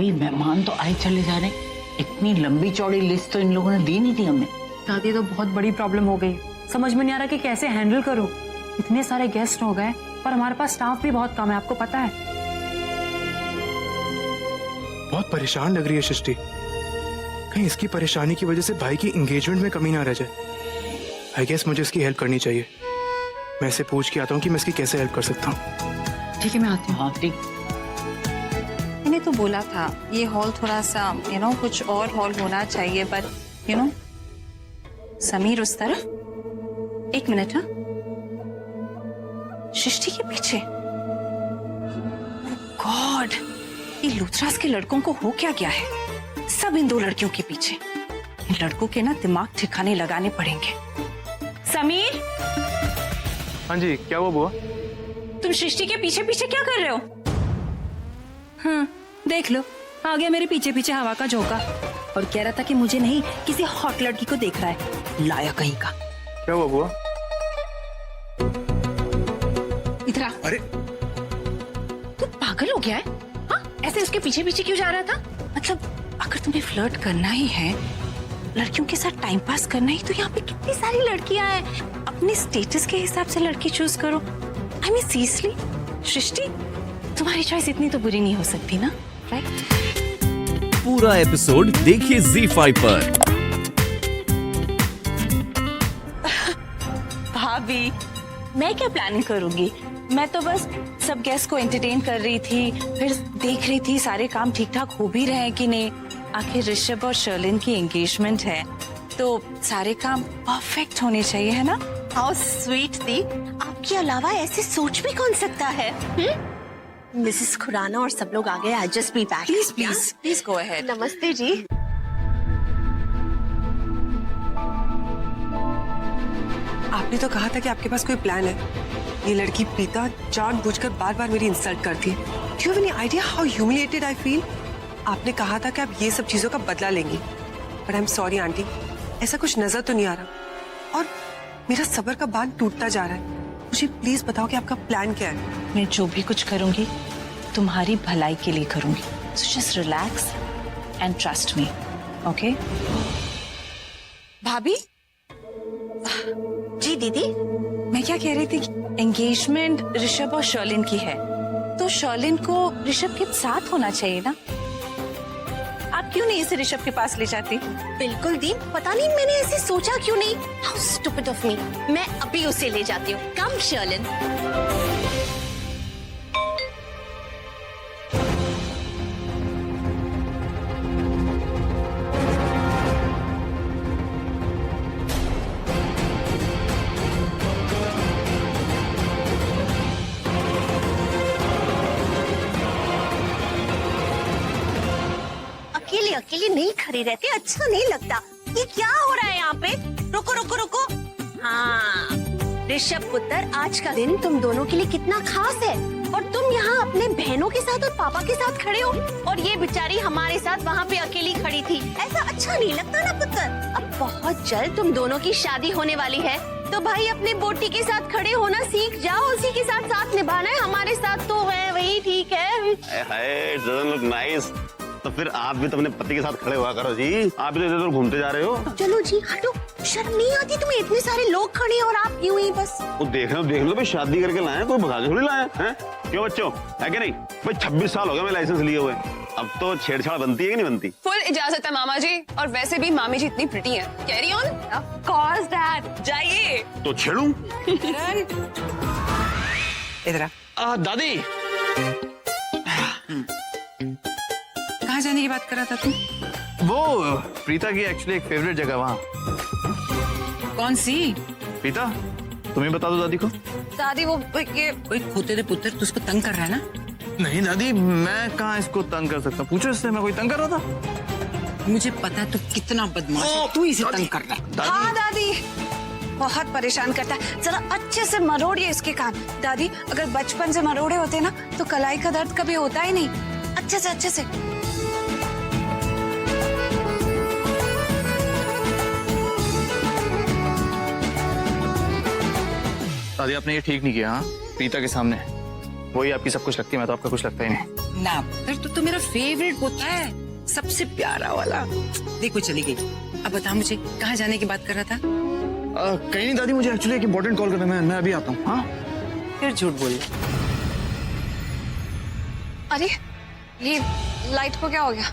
भाई मेहमान तो आए चले जा रहे, इतनी लंबी चौड़ी लिस्ट तो इन लोगों ने दी नहीं थी हमें। दादी तो बहुत बड़ी प्रॉब्लम हो गई, समझ में नहीं आ रहा कि कैसे हैंडल करूं। इतने सारे गेस्ट हो गए पर हमारे पास स्टाफ भी बहुत कम है, आपको पता है। बहुत परेशान लग रही है सृष्टि, कहीं इसकी परेशानी की वजह से भाई की एंगेजमेंट में कमी ना रह जाए। आई गेस मुझे इसकी हेल्प करनी चाहिए। मैं इसे पूछ के आता हूँ कि मैं इसकी कैसे हेल्प कर सकता हूँ। ठीक है, मैं आती हूँ। हाँ ठीक। मैंने तो बोला था ये हॉल थोड़ा सा कुछ और हॉल होना चाहिए, पर समीर उस तरफ। एक मिनट। हाँ, सृष्टि के पीछे। गॉड, ये लूथरास के लड़कों को हो क्या गया है? सब इन दो लड़कियों के पीछे। इन लड़कों के ना दिमाग ठिकाने लगाने पड़ेंगे। समीर। हाँ जी, क्या हुआ बुआ? तुम सृष्टि के पीछे पीछे क्या कर रहे हो? हाँ, देख लो, आ गया मेरे पीछे पीछे हवा का झोंका और कह रहा था कि मुझे नहीं किसी हॉट लड़की को देख रहा है। लाया कहीं का। क्या हुआ बुआ? इधर आ। अरे तू पागल हो गया है? हाँ, ऐसे उसके पीछे पीछे क्यों जा रहा था? मतलब अगर तुम्हें फ्लर्ट करना ही है, लड़कियों के साथ टाइम पास करना ही, तो यहाँ पे कितनी सारी लड़कियां हैं। अपने स्टेटस के हिसाब से लड़की चूज करो। आई मीन सीरियसली सृष्टि, तुम्हारी चॉइस इतनी तो बुरी नहीं हो सकती ना, राइट? पूरा एपिसोड देखिए ZEE5 पर। भाभी, मैं क्या प्लानिंग करूंगी? मैं तो बस सब गेस्ट को एंटरटेन कर रही थी, फिर देख रही थी सारे काम ठीक ठाक हो भी रहे हैं कि नहीं। आखिर ऋषभ और शर्लिन की एंगेजमेंट है, तो सारे काम परफेक्ट होने चाहिए, है ना? हाउ स्वीट थी। आपके अलावा ऐसे सोच भी कौन सकता है? मिसेस खुराना और सब लोग आ गए। I just be back. Please please please go ahead. नमस्ते जी। आपने तो कहा था कि आपके पास कोई प्लान है। ये लड़की प्रीता जानबूझकर बार बार मेरी इंसल्ट करती है। Do you have any idea how humiliated I feel? आपने कहा था कि आप ये सब चीजों का बदला लेंगी, but I am sorry aunty, ऐसा कुछ नजर तो नहीं आ रहा और मेरा सब्र का बांध टूटता जा रहा है। मुझे प्लीज बताओ कि आपका प्लान क्या है? मैं जो भी कुछ करूंगी तुम्हारी भलाई के लिए करूंगी। So just relax and trust me, okay? भाभी जी दीदी। मैं क्या कह रही थी कि एंगेजमेंट ऋषभ और शर्लिन की है, तो शर्लिन को ऋषभ के साथ होना चाहिए ना? आप क्यों नहीं इसे ऋषभ के पास ले जाती? बिल्कुल दी, पता नहीं मैंने ऐसे सोचा क्यों नहीं। How stupid of me. मैं अभी उसे ले जाती हूँ। कम शर्लिन। अकेले अकेले नहीं खड़े रहते, अच्छा नहीं लगता। ये क्या हो रहा है यहाँ पे? रुको रुको रुको। हाँ ऋषभ पुत्र, आज का दिन तुम दोनों के लिए कितना खास है और तुम यहाँ अपने बहनों के साथ और पापा के साथ खड़े हो और ये बेचारी हमारे साथ वहाँ पे अकेली खड़ी थी। ऐसा अच्छा नहीं लगता ना पुत्र। अब बहुत जल्द तुम दोनों की शादी होने वाली है, तो भाई अपने बोटी के साथ खड़े होना सीख जाओ, उसी के साथ साथ निभाना है। हमारे साथ तो है वही ठीक है। doesn't look nice। तो फिर आप भी तो अपने पति के साथ खड़े हुआ करो जी। आप भी तो इधर घूमते जा रहे हो। चलो जी हटो, शर्म नहीं आती तुम्हें? इतने सारे लोग खड़े हैं और आप यूं ही बस। वो देख लो भाई, शादी करके लाए, कोई भगा के थोड़ी लाए हैं। क्यों बच्चों, है कि नहीं? भाई 26 साल हो गए मैं लाइसेंस लिए हुए, अब तो छेड़छाड़ बनती है कि नहीं बनती? फुल इजाजत है मामा जी, और वैसे भी मामी जी इतनी प्रिटी हैं। Carry on. Of course dad, जाइए। तो छेड़ूं? इधर आ। दादी, कहाँ जाने की बात कर रहा था तू? वो प्रीता की एक्चुअली एक फेवरेट जगह वहाँ। कौन सी? प्रीता, तुम्हें बता दो दादी को। दादी वो ये कोई खोते दे पुत्र, तू उसको तंग कर रहा है ना? नहीं दादी, मैं कहाँ इसको तंग कर सकता हूँ? पूछो इससे, मैं कोई तंग कर रहा था? मुझे पता है तू कितना बदमाश है, तू इसे तंग कर रहा है। हाँ दादी, बहुत परेशान करता है। जरा अच्छे से मरोड़िए इसके कान। दादी, अगर बचपन से मरोड़े होते ना तो कलाई का दर्द कभी होता ही नहीं। अच्छे से अच्छे से। दादी, आपने ये ठीक नहीं किया। हाँ, प्रीता के सामने वही आपकी सब कुछ लगती है, मैं तो आपका कुछ लगता ही नहीं। ना पुत्र, तो मेरा फेवरेट पोता है, सबसे प्यारा वाला। देखो चली गई। अब बता मुझे कहाँ जाने की बात कर रहा था? कहीं नहीं दादी, मुझे एक्चुअली एक इम्पोर्टेंट कॉल करना है, मैं अभी आता हूँ। हाँ फिर झूठ बोल। अरे ये लाइट को क्या हो गया?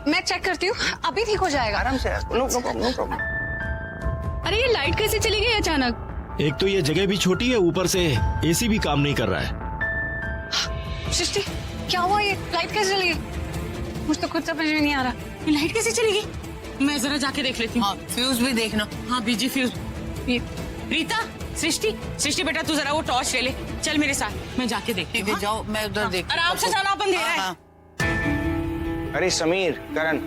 मैं चेक करती हूँ, अभी ठीक हो जाएगा, आराम से। No problem. अरे ये लाइट कैसे चली गई अचानक? एक तो ये जगह भी छोटी है, ऊपर से एसी भी काम नहीं कर रहा है। सृष्टि क्या हुआ? ये लाइट कैसे चली गई? मुझे तो खुद समझ में नहीं आ रहा, ये लाइट कैसे चली गई? मैं जरा जाके देख लेती हूँ। हाँ, फ्यूज भी देखना। हाँ बीजी फ्यूज। प्रीता, सृष्टि बेटा तू जरा वो टॉर्च ले ले, चल मेरे साथ, मैं जाके देखती हूँ। जाओ, मैं उधर देख। आराम से जाना, अपन दे रहा है। हाँ। अरे समीर, करण,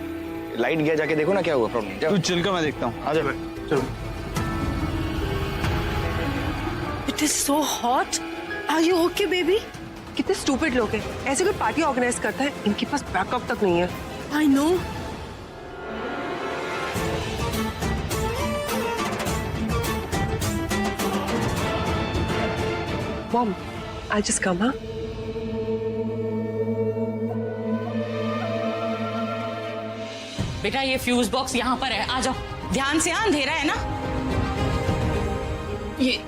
लाइट गया, जाके देखो ना क्या हुआ प्रॉब्लम। तू चल कर मैं देखता हूँ। आ जा। चलो। It is so hot. Are you okay baby? कितने स्टूपिड लोग हैं, ऐसे कोई पार्टी ऑर्गेनाइज करता है, इनके पास बैकअप तक नहीं है। I know. Mom, I'll just come, huh? बेटा ये फ्यूज बॉक्स यहाँ पर है, आ जाओ, ध्यान से। अंधेरा है ना। ये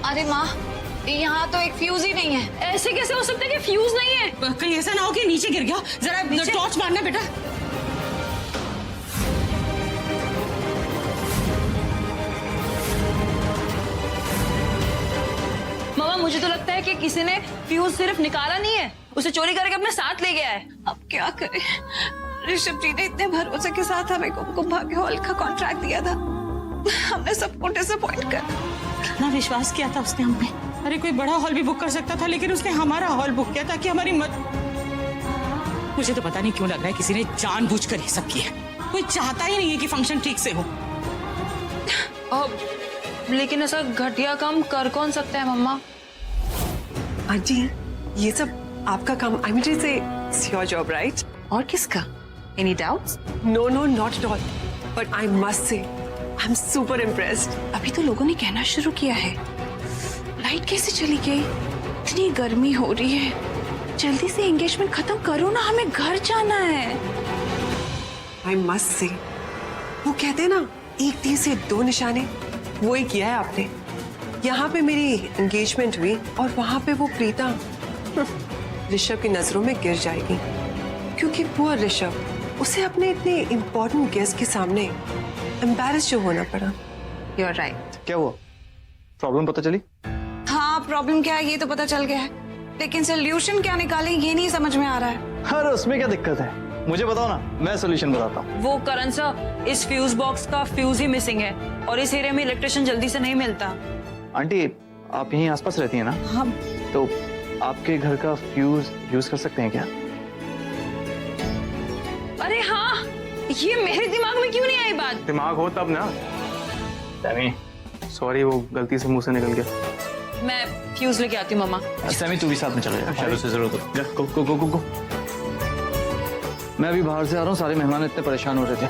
अरे माँ, यहाँ तो एक फ्यूज ही नहीं है। ऐसे कैसे हो सकता है कि फ्यूज नहीं है? कहीं ऐसा ना हो कि नीचे गिर गया। जरा टॉर्च मारना बेटा। मामा मुझे तो लगता है कि किसी ने फ्यूज सिर्फ निकाला नहीं है, उसे चोरी करके अपने साथ ले गया है। अब क्या करें? ऋषभ जी ने इतने भरोसे के साथ हमें कुमकुम भाग्य हॉल का कॉन्ट्रैक्ट दिया था, हमने सबको डिसअपॉइंट कर। कितना विश्वास किया था उसने हमने। अरे कोई बड़ा हॉल भी बुक कर सकता था, लेकिन उसने हमारा हॉल बुक किया ताकि हमारी मुझे तो पता नहीं क्यों लग रहा है किसी ने जानबूझकर ये सब किया। कोई चाहता ही नहीं है कि फंक्शन ठीक से हो। लेकिन ऐसा घटिया काम कर कौन सकता है मम्मा? आंटी, ये सब आपका काम। I mean say it's your job, right? और किसका? Any doubts? No no, not at all, but I must say I am super impressed. अभी तो लोगों ने कहना शुरू किया है। लाइट कैसे चली गई? इतनी गर्मी हो रही है, जल्दी से एंगेजमेंट खत्म करो ना, हमें घर जाना है। आई मस्ट से, वो कहते हैं ना, एक तीर से दो निशाने, वो ही किया है आपने। यहाँ पे मेरी एंगेजमेंट हुई और वहां पे वो प्रीता ऋषभ की नजरों में गिर जाएगी, क्योंकि पुअर ऋषभ, उसे अपने इतने इम्पोर्टेंट गेस्ट के सामने एम्बैरेस जो होना पड़ा। You are right. क्या हुआ? प्रॉब्लम पता चली? हाँ, प्रॉब्लम क्या है ये तो पता चल गया है, लेकिन सोल्यूशन क्या निकालें ये नहीं समझ में आ रहा है। अरे उसमें क्या दिक्कत है, मुझे बताओ ना, मैं सोल्यूशन बताता हूँ। वो करण सर, इस फ्यूज बॉक्स का फ्यूज ही मिसिंग है और इस एरिया में इलेक्ट्रिशियन जल्दी से नहीं मिलता। आंटी, आप यहीं आसपास रहती हैं ना? हाँ। तो आपके घर का फ्यूज यूज कर सकते हैं क्या? अरे हाँ, ये मेरे दिमाग में क्यों नहीं आई बात? दिमाग हो तब ना। सॉरी, वो गलती से मुंह से निकल गया। मैं फ्यूज लेके आती हूँ मम्मा। सैमी तू भी साथ में चला जा, शायद उसे जरूरत हो। जा, गो गो गो गो गो। मैं अभी बाहर से आ रहा हूँ, सारे मेहमान इतने परेशान हो रहे थे।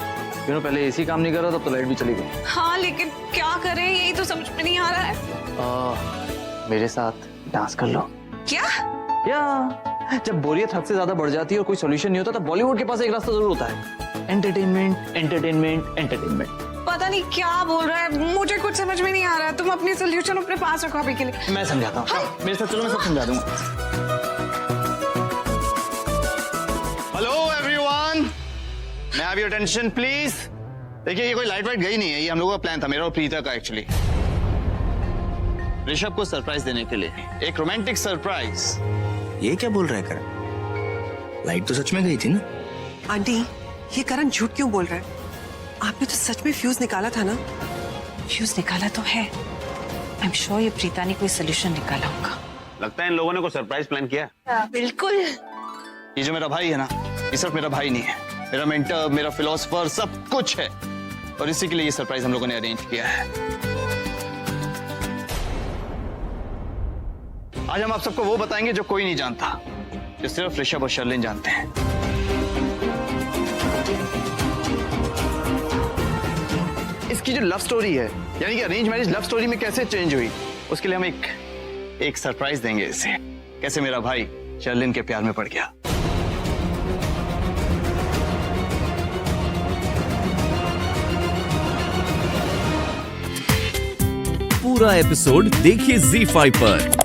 पहले एसी काम नहीं कर रहा, तब तो लाइट भी चली गई। हाँ, लेकिन क्या करें यही तो समझ में नहीं आ रहा है। मेरे साथ डांस कर लो। क्या? या जब बोरियत हद से ज्यादा बढ़ जाती है और कोई सोल्यूशन नहीं होता, तब बॉलीवुड के पास एक रास्ता जरूर होता है। Entertainment, entertainment, entertainment. पता नहीं क्या बोल रहा है, मुझे कुछ समझ में नहीं आ रहा है। तुम अपनी सोल्यूशन अपने पास रखो अभी के लिए। मैं समझाता हूँ, मेरे साथ चलो, मैं सब समझा दूंगा। हेलो एवरीवन, मैं हैव योर अटेंशन प्लीज। देखिए, ये कोई लाइट वाइट गई नहीं है, ये हम लोगों का प्लान था, मेरा और प्रीता का एक्चुअली। ऋषभ को सरप्राइज देने के लिए, एक रोमांटिक सरप्राइज। ये क्या बोल रहा है करण? लाइट तो सच में गई थी ना? आंटी, ये करण झूठ क्यों बोल रहा है? आपने तो सच में फ्यूज निकाला था ना? फ्यूज निकाला तो है। आई एम श्योर ये प्रीता ने कोई सोल्यूशन निकाला होगा। लगता है इन लोगों ने कोई सरप्राइज प्लान किया। बिल्कुल। ये जो मेरा भाई है ना, ये सिर्फ मेरा भाई नहीं है, मेरा मेंटर, मेरा फिलोसोफर, सब कुछ है। और इसी के लिए ये सरप्राइज हम लोगों ने अरेंज किया है। आज हम आप सबको वो बताएंगे जो कोई नहीं जानता, जो सिर्फ ऋषभ और शर्लिन जानते हैं। इसकी जो लव स्टोरी है, यानी कि अरेंज मैरिज लव स्टोरी में कैसे चेंज हुई, उसके लिए हम एक एक सरप्राइज देंगे इसे। कैसे मेरा भाई शर्लिन के प्यार में पड़ गया। पूरा एपिसोड देखिए ZEE5 पर।